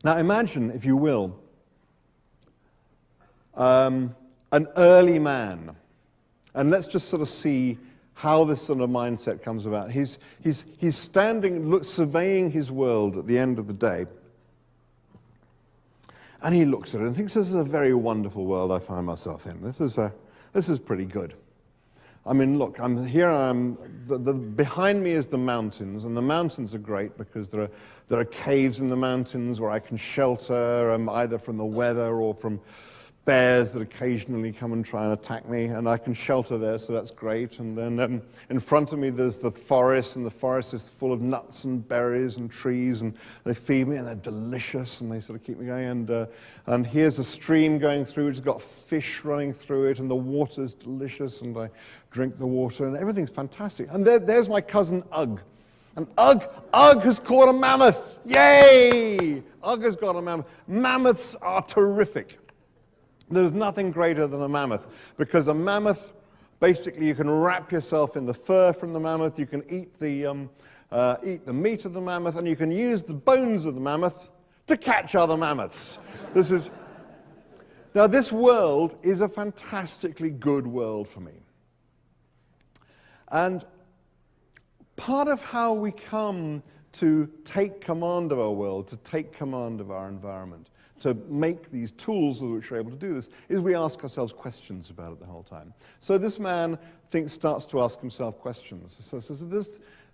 Now imagine, if you will, an early man. And let's just sort of see how this sort of mindset comes about. He's standing, surveying his world at the end of the day. And he looks at it and thinks, this is a very wonderful world I find myself in. This is pretty good. I mean, look, behind me is the mountains, and the mountains are great because there are caves in the mountains where I can shelter either from the weather or from bears that occasionally come and try and attack me, and I can shelter there, so that's great. And then in front of me there's the forest, and the forest is full of nuts and berries and trees, and they feed me, and they're delicious, and they sort of keep me going. And here's a stream going through, it's got fish running through it, and the water's delicious, and I drink the water, and everything's fantastic. And there's my cousin Ugg. And Ugg has caught a mammoth! Yay! Ugg has got a mammoth. Mammoths are terrific. There's nothing greater than a mammoth, because a mammoth, basically you can wrap yourself in the fur from the mammoth, you can eat the meat of the mammoth, and you can use the bones of the mammoth to catch other mammoths. Now this world is a fantastically good world for me. And part of how we come to take command of our world, to take command of our environment, to make these tools with which we're able to do this, is we ask ourselves questions about it the whole time. So this man starts to ask himself questions. So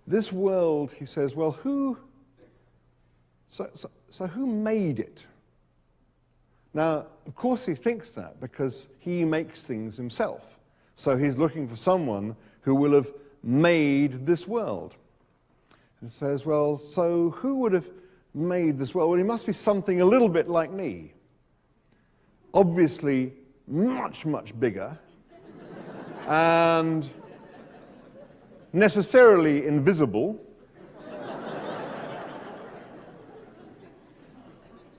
this world, he says, well, who made it? Now, of course he thinks that because he makes things himself. So he's looking for someone who will have made this world. And says, well, so who would have made this world? Well, he must be something a little bit like me. Obviously, much, much bigger, and necessarily invisible.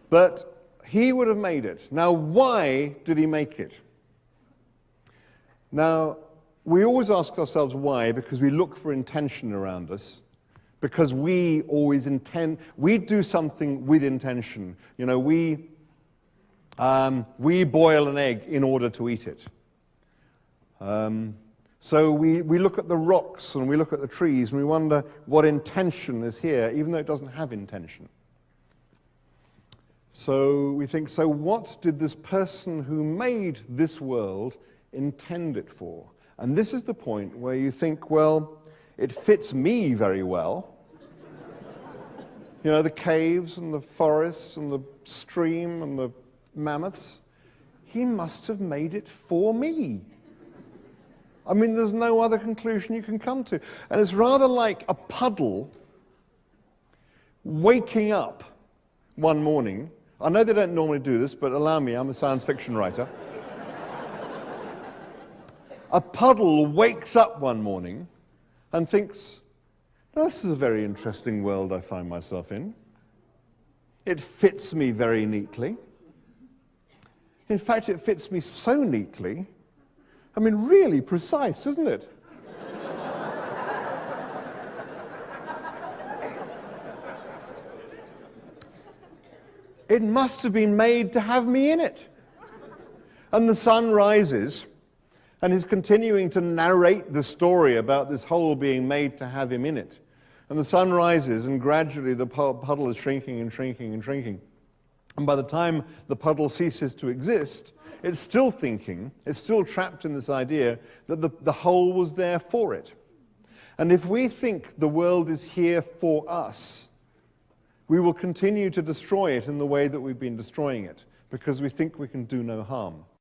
But he would have made it. Now, why did he make it? Now, we always ask ourselves why, because we look for intention around us. Because we always we do something with intention. You know, we boil an egg in order to eat it. So we look at the rocks and we look at the trees and we wonder what intention is here, even though it doesn't have intention. So we think, so what did this person who made this world intend it for? And this is the point where you think, well, it fits me very well. You know, the caves and the forests and the stream and the mammoths. He must have made it for me. I mean, there's no other conclusion you can come to. And it's rather like a puddle waking up one morning. I know they don't normally do this, but allow me, I'm a science fiction writer. A puddle wakes up one morning and thinks, this is a very interesting world I find myself in. It fits me very neatly. In fact, it fits me so neatly, I mean, really precise, isn't it? It must have been made to have me in it. And the sun rises, and he's continuing to narrate the story about this hole being made to have him in it. And the sun rises, and gradually the puddle is shrinking and shrinking and shrinking. And by the time the puddle ceases to exist, it's still thinking, it's still trapped in this idea that the hole was there for it. And if we think the world is here for us, we will continue to destroy it in the way that we've been destroying it, because we think we can do no harm.